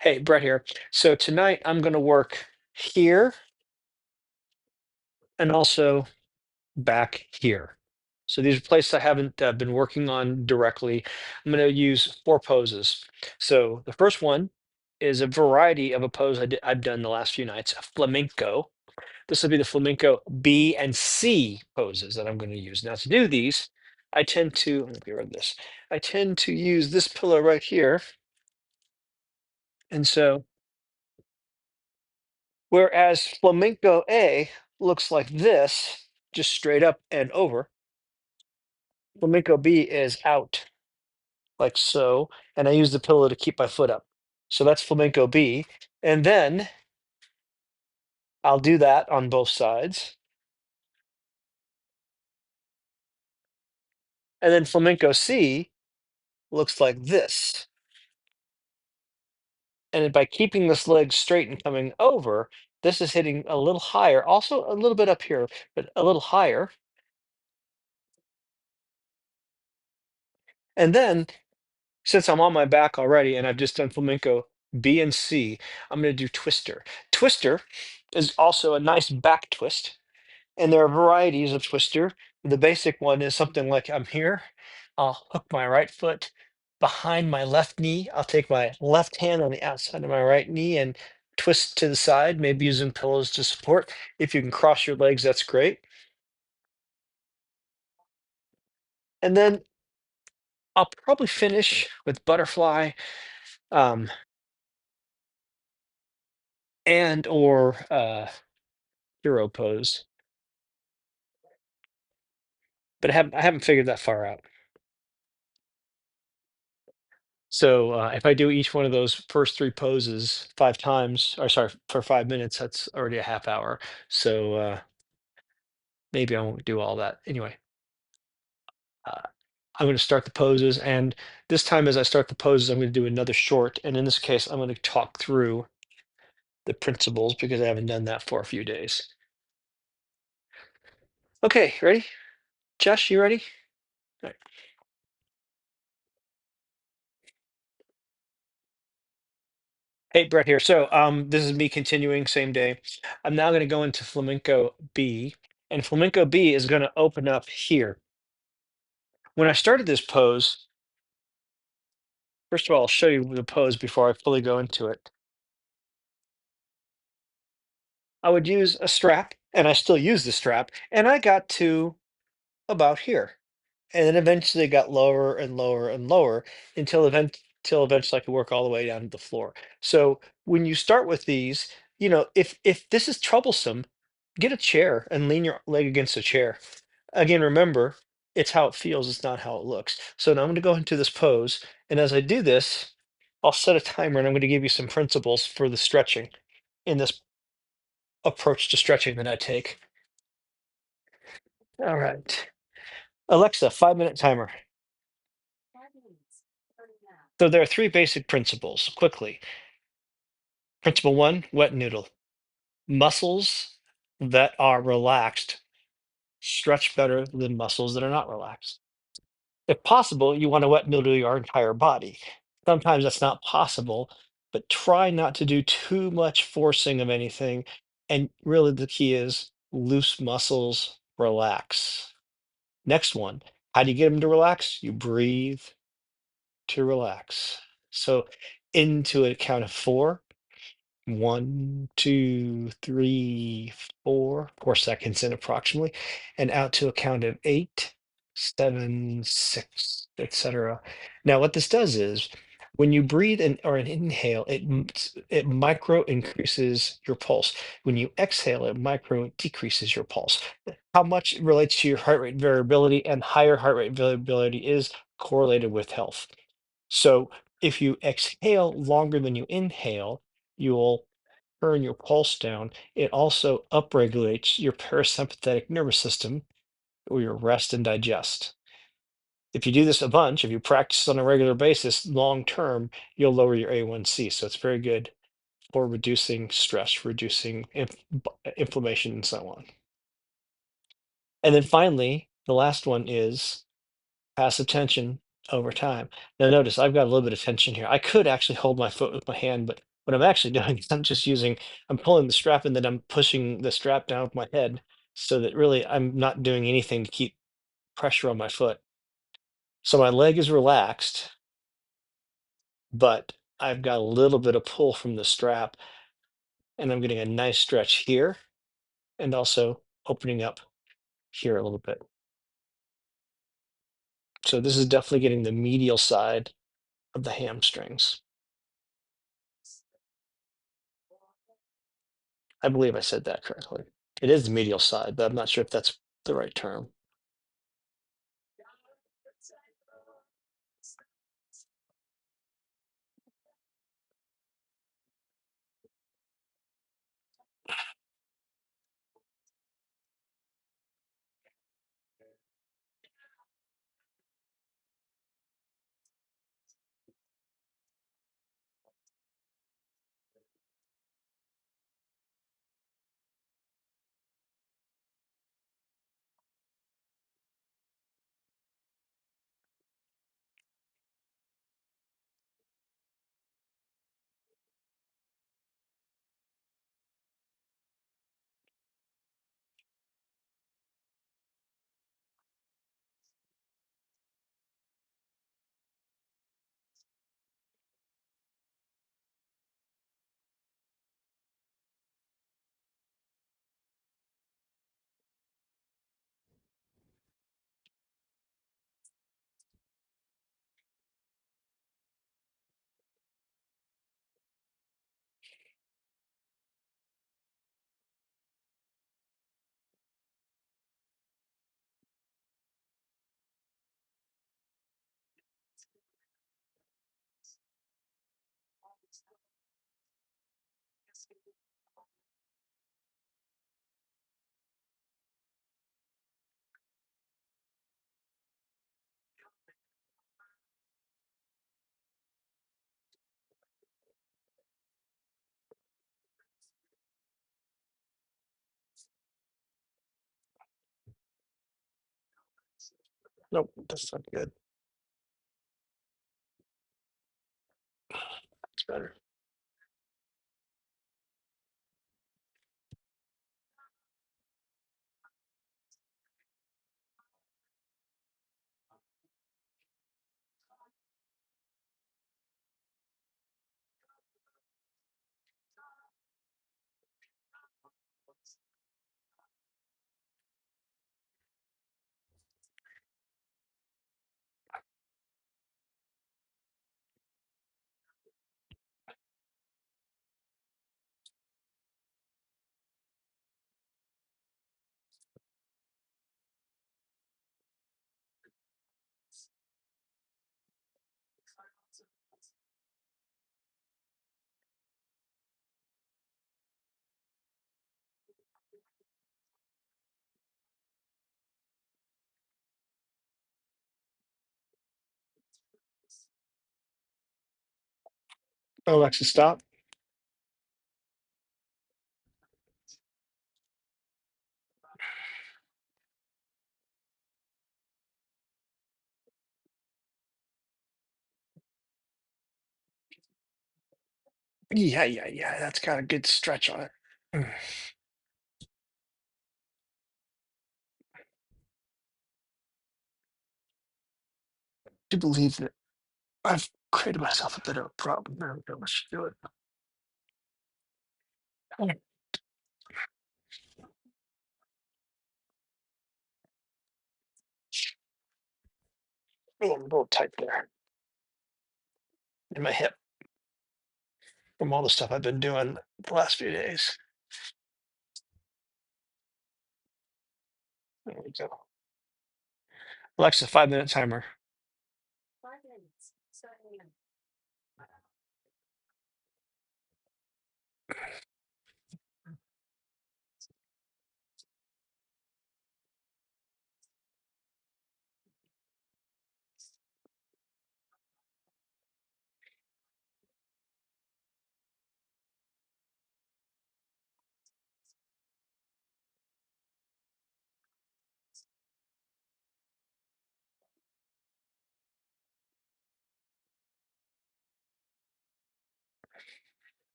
Hey, Brett here. So tonight I'm going to work here and also back here. So these are places I haven't been working on directly. I'm going to use four poses. So the first one is a variety of a pose I've done the last few nights, a flamenco. This will be the flamenco B and C poses that I'm going to use. Now to do these, I tend to, let me get rid of this. I tend to use this pillow right here. And so whereas Flamenco A looks like this, just straight up and over, Flamenco B is out, like so, and I use the pillow to keep my foot up. So that's Flamenco B. And then I'll do that on both sides. And then Flamenco C looks like this. And then by keeping this leg straight and coming over, this is hitting a little higher, also a little bit up here, but a little higher. And then since I'm on my back already and I've just done flamenco B and C, I'm going to do twister. Twister is also a nice back twist, and there are varieties of twister. The basic one is something like I'm here. I'll hook my right foot behind my left knee. I'll take my left hand on the outside of my right knee and twist to the side, maybe using pillows to support. If you can cross your legs, that's great. And then I'll probably finish with butterfly. Um, and or hero pose, but I haven't figured that far out. So if I do each one of those first three poses five times, or sorry, for 5 minutes, that's already a half hour. So maybe I won't do all that. Anyway, uh, I'm going to start the poses, and this time as I start the poses, I'm going to do another short. And in this case, I'm going to talk through the principles because I haven't done that for a few days. Okay, ready? Josh, you ready? All right. Hey, Brett here. So, this is me continuing same day. I'm now going to go into Flamenco B, and Flamenco B is going to open up here. When I started this pose, first of all, I'll show you the pose before I fully go into it. I would use a strap, and I still use the strap, and I got to about here. And then eventually it got lower and lower and lower until eventually I could work all the way down to the floor. So when you start with these, if this is troublesome, get a chair and lean your leg against a chair. Again, remember, it's how it feels, it's not how it looks. So now I'm going to go into this pose, and as I do this, I'll set a timer and I'm going to give you some principles for the stretching in this approach to stretching that I take. All right. Alexa, 5-minute timer. So there are three basic principles quickly. Principle one, wet noodle. Muscles that are relaxed stretch better than muscles that are not relaxed. If possible, you want to wet noodle your entire body. Sometimes that's not possible, but try not to do too much forcing of anything. And really, the key is loose muscles, relax. Next one, how do you get them to relax? You breathe to relax. So, into a count of four. 1, 2, 3, 4 seconds in approximately, and out to a count of 8, 7, 6, etc. Now, what this does is when you breathe in or an inhale, it micro increases your pulse. When you exhale, it micro decreases your pulse. How much relates to your heart rate variability, and higher heart rate variability is correlated with health. So if you exhale longer than you inhale, you'll turn your pulse down. It also upregulates your parasympathetic nervous system or your rest and digest. If you do this a bunch, if you practice on a regular basis, long term, you'll lower your A1C. So it's very good for reducing stress, reducing inflammation, and so on. And then finally, the last one is passive tension over time. Now, notice I've got a little bit of tension here. I could actually hold my foot with my hand, but What I'm actually doing is I'm pulling the strap and then I'm pushing the strap down with my head so that really I'm not doing anything to keep pressure on my foot. So my leg is relaxed, but I've got a little bit of pull from the strap and I'm getting a nice stretch here and also opening up here a little bit. So this is definitely getting the medial side of the hamstrings. I believe I said that correctly. It is the medial side, but I'm not sure if that's the right term. Nope, that's not good. It's better. Alexa, stop. Yeah, yeah, yeah. That's got a good stretch on it. I do believe that I've created myself a bit of a problem there. Let's do it. Oh, I'm a little tight there in my hip from all the stuff I've been doing the last few days. There we go. Alexa, 5 minute timer.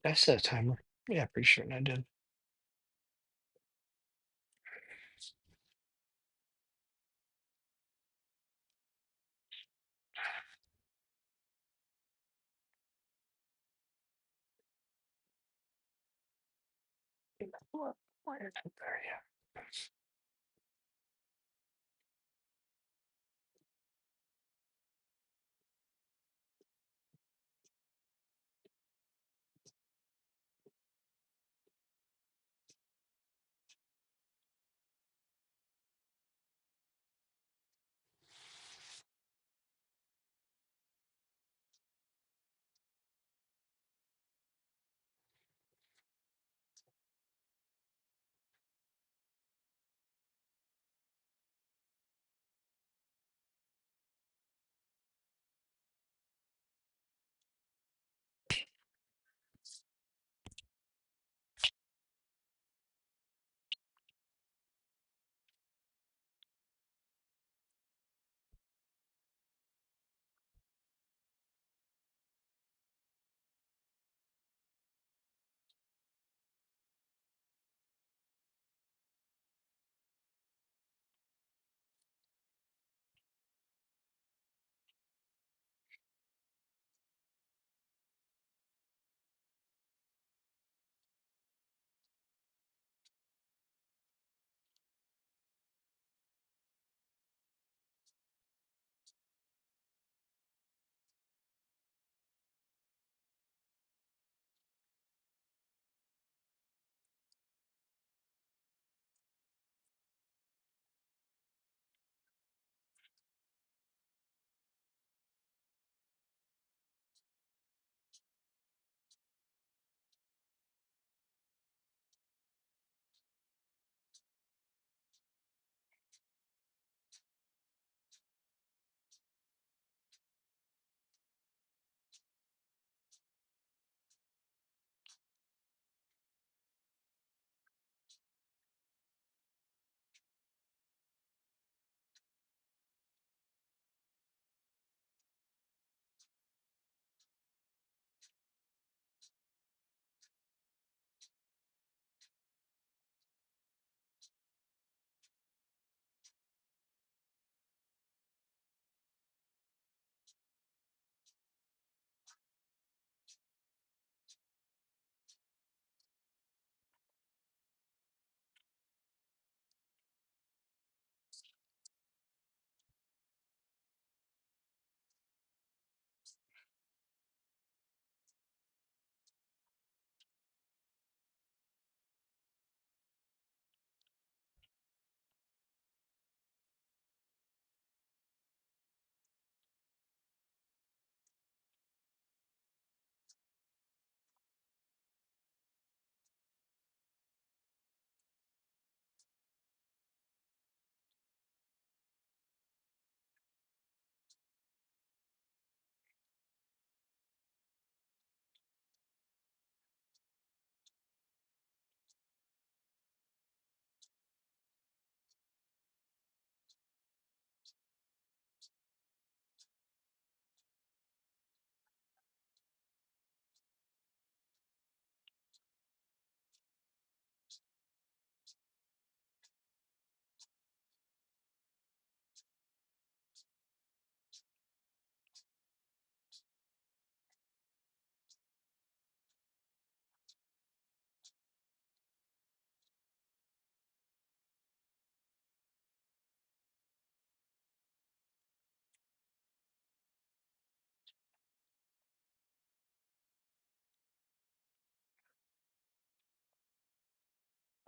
I set a timer. Yeah, pretty sure I did. Why did I there? Yeah.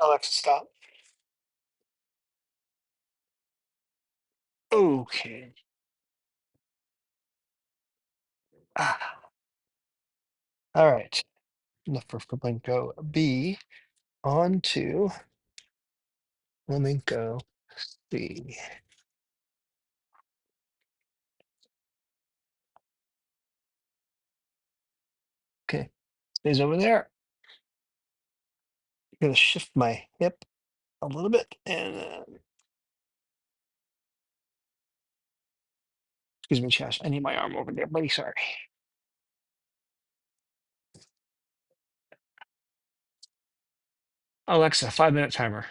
Alexa, stop. Okay. Ah, all right. Enough for Flamenco B. On to Flamenco C. Okay. Stays over there. I'm gonna shift my hip a little bit and excuse me, chest. I need my arm over there, buddy. Sorry. Alexa, 5 minute timer.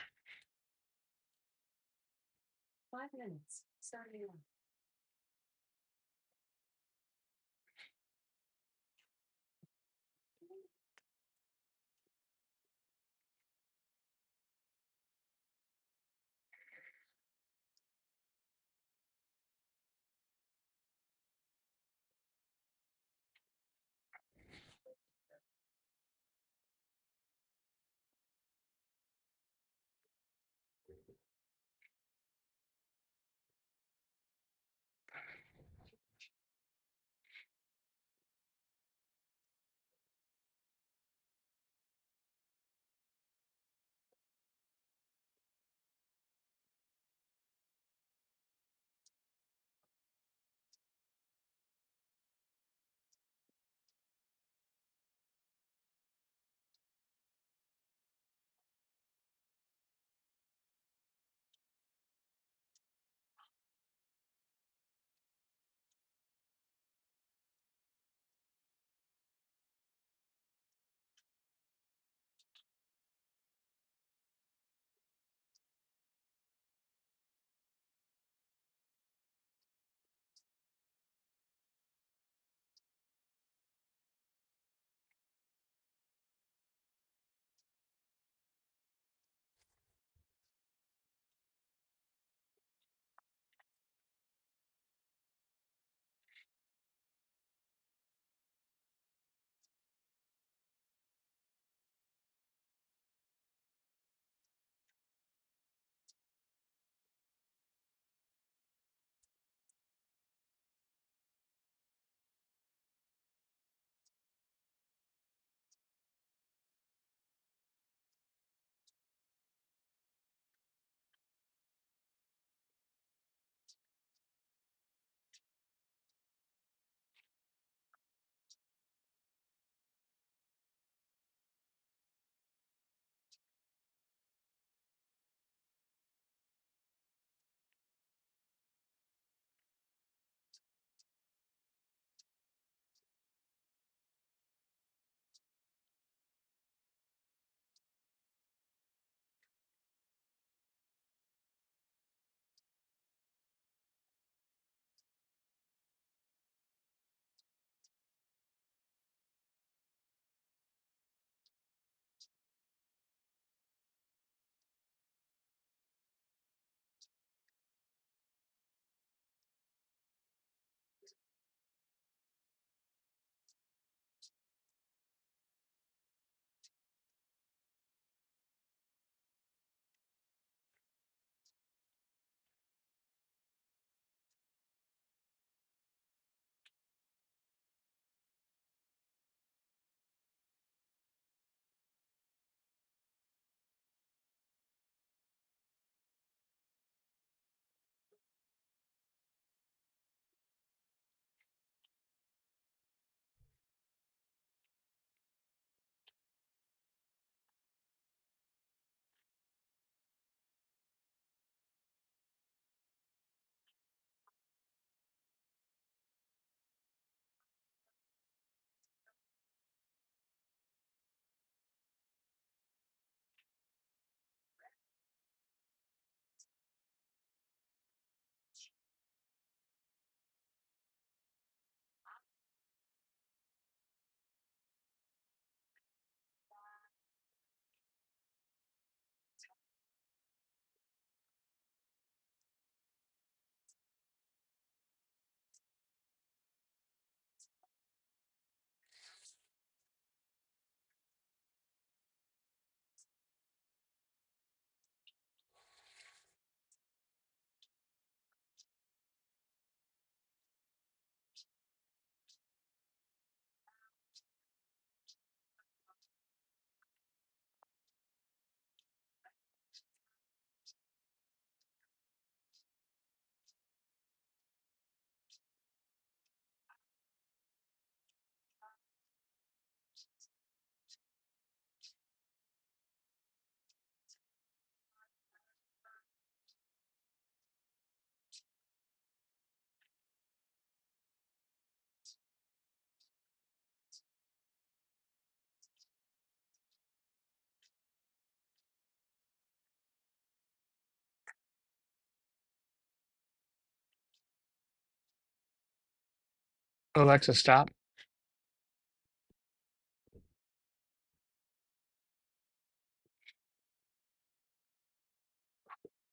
Alexa, stop.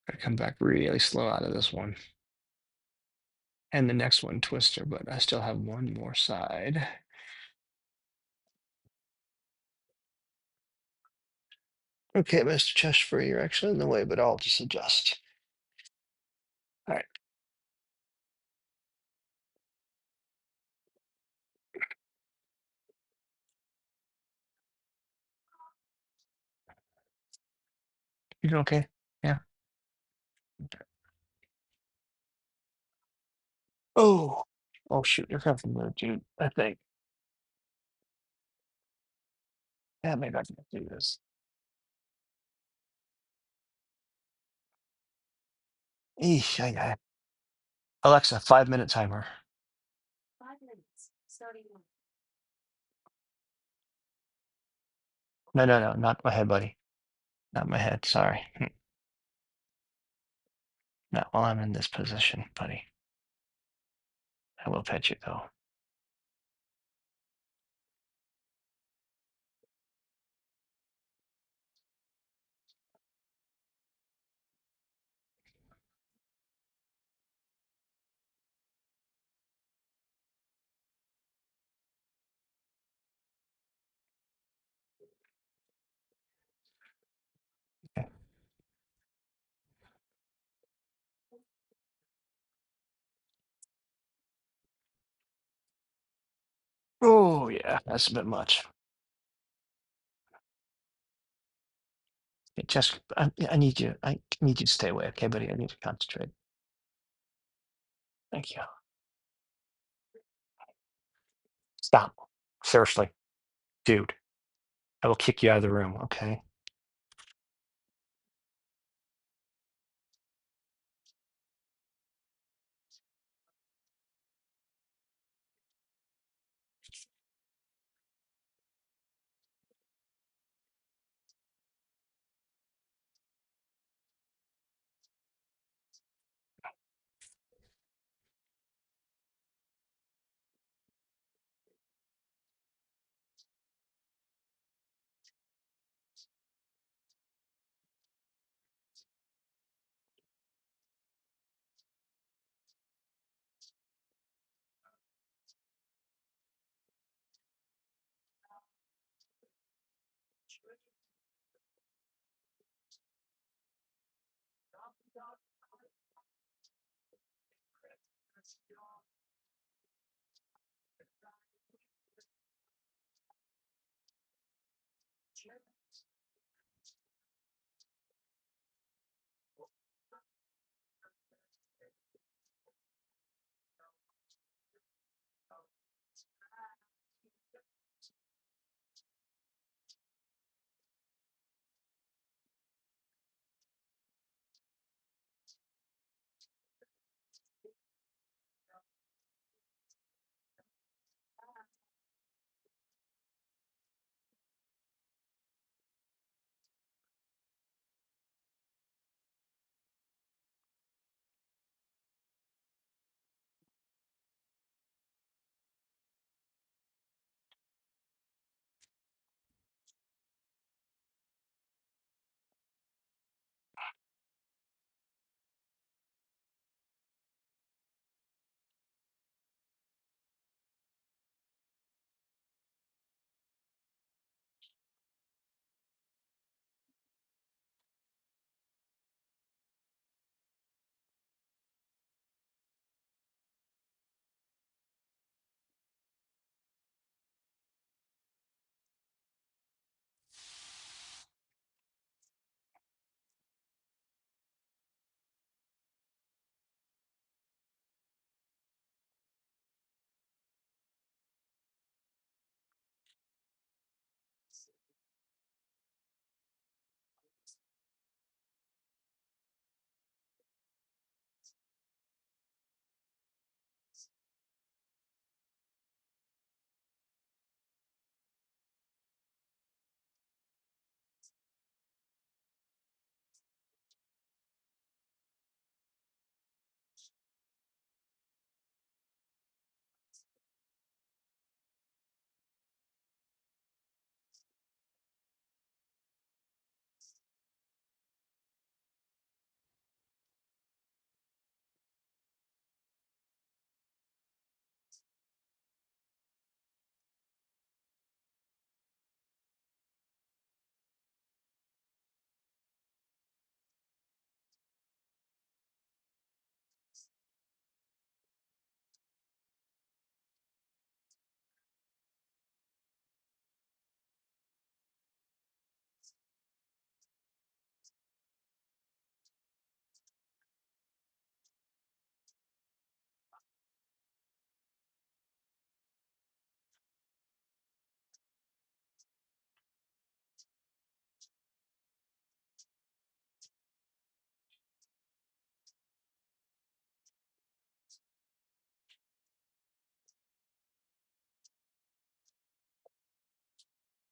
I come back really slow out of this one. And the next one, Twister, but I still have one more side. Okay, Mr. Chesterford, you're actually in the way, but I'll just adjust. All right. You doing okay? Yeah. Oh, oh shoot, you're coming from there, dude. I think. Yeah, maybe I can do this. Eesh, Alexa, 5 minute timer. No, no, no, not my head, buddy. Not my head. Sorry. Not while I'm in this position, buddy. I will pet you though. Okay. Oh yeah, that's a bit much. Hey, just I need you. I need you to stay away, okay, buddy? I need to concentrate. Thank you. Stop. Seriously, dude. I will kick you out of the room, okay?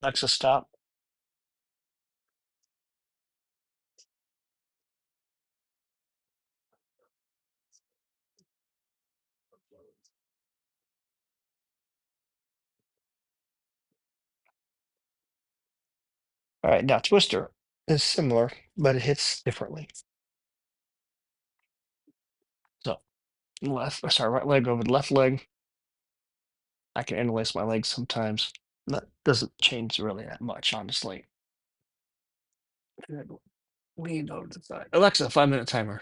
Alexa, stop. All right, now Twister is similar, but it hits differently. So right leg over the left leg. I can interlace my legs sometimes. That doesn't change really that much, honestly. And then lean over to the side. Alexa, 5-minute timer.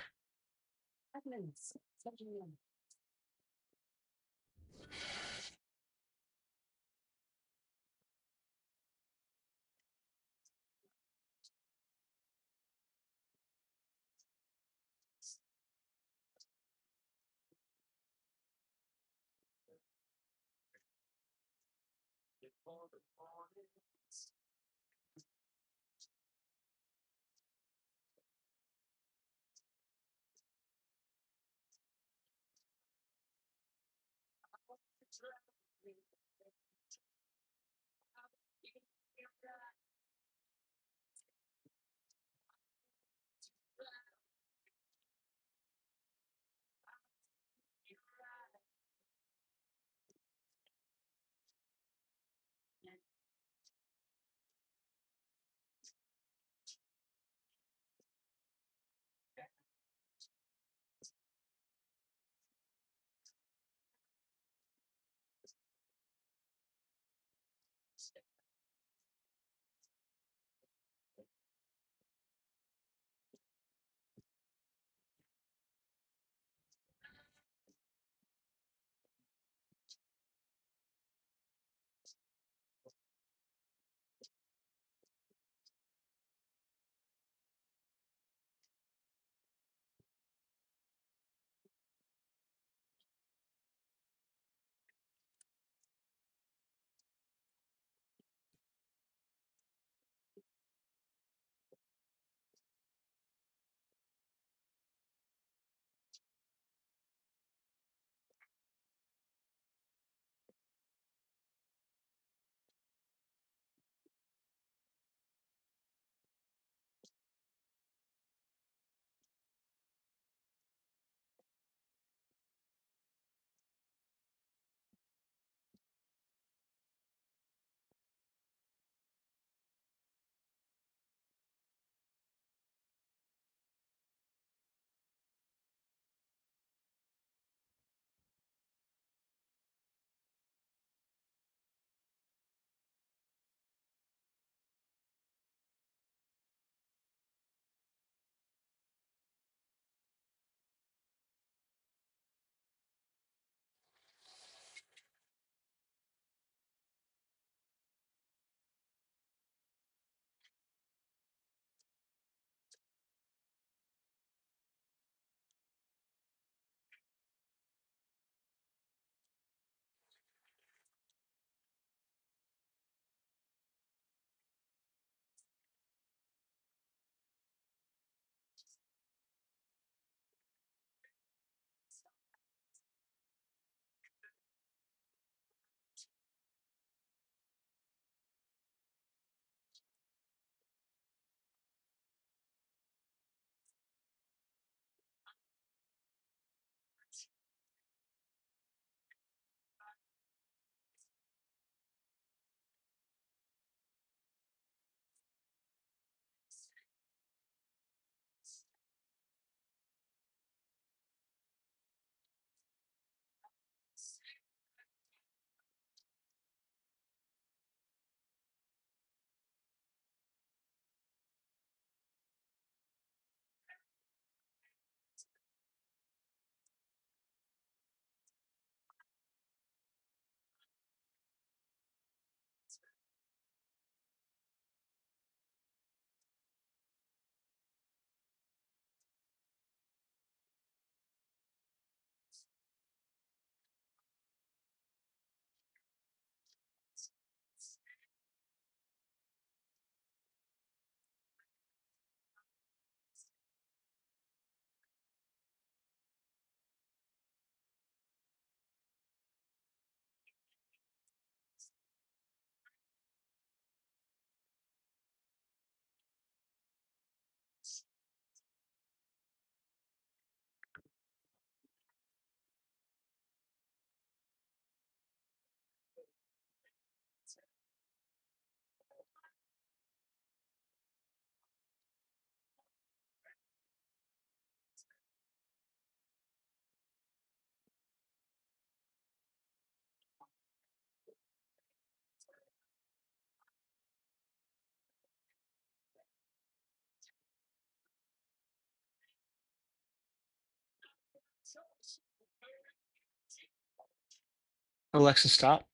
Alexa, stop.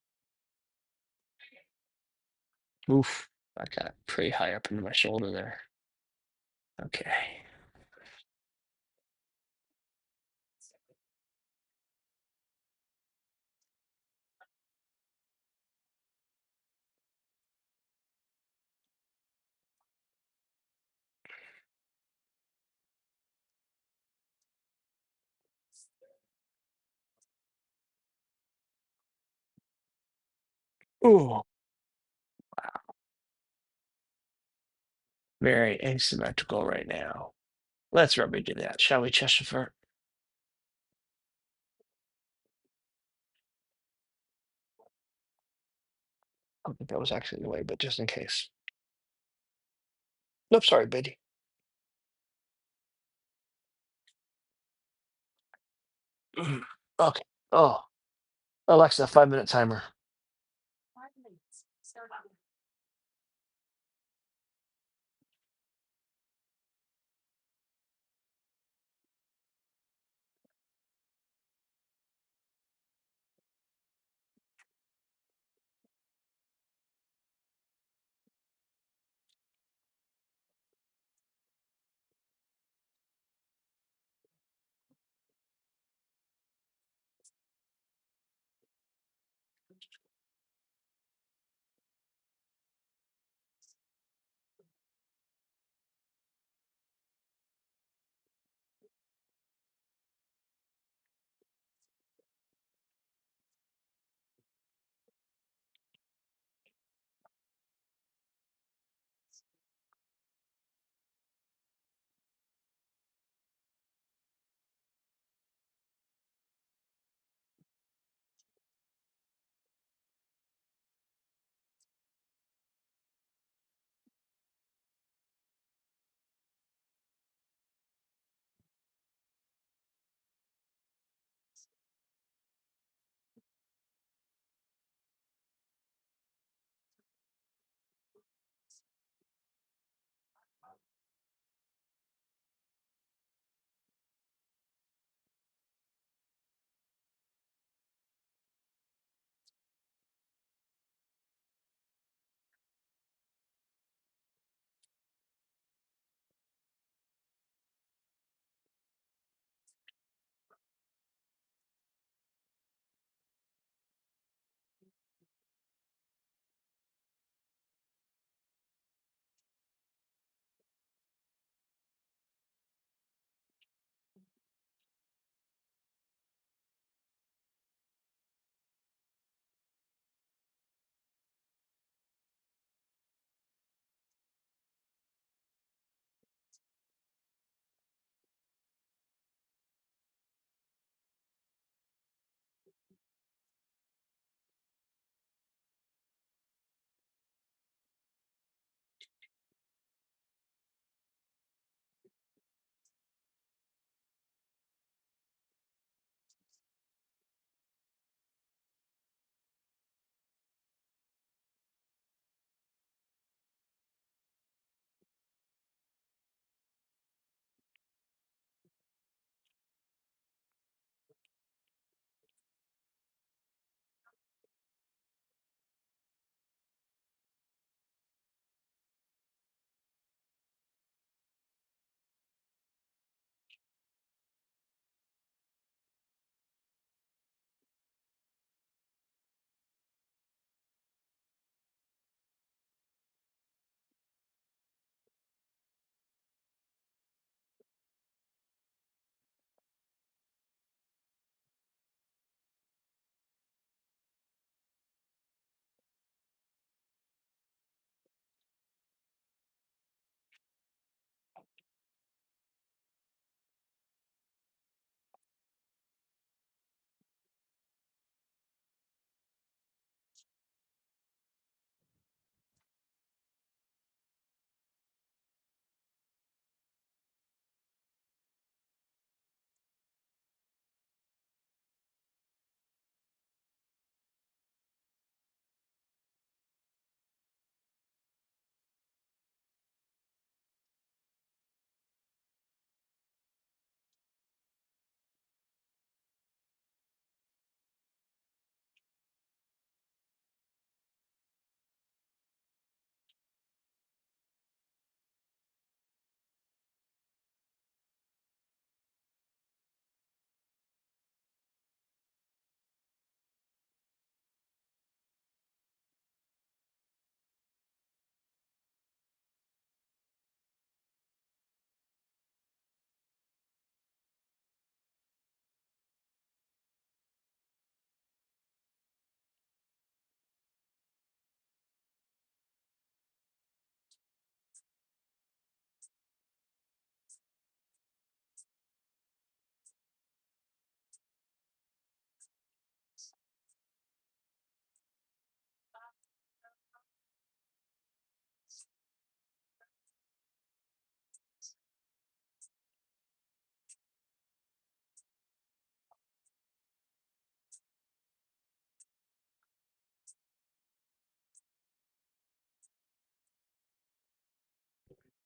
Oof. I got pretty high up into my shoulder there. Okay. Ooh, very asymmetrical right now. Let's remedy that, shall we, Chesterford? I don't think that was actually the way, but just in case. Nope, sorry, Biddy. Okay. Oh, Alexa, 5 minute timer.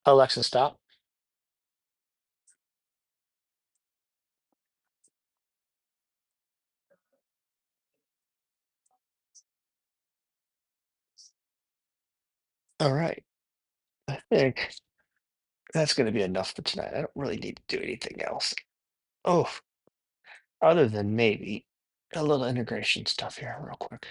Alexa, stop. All right. I think that's going to be enough for tonight. I don't really need to do anything else. Oh, other than maybe a little integration stuff here, real quick.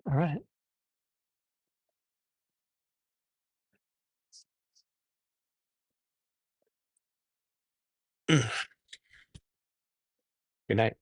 All right. Good night.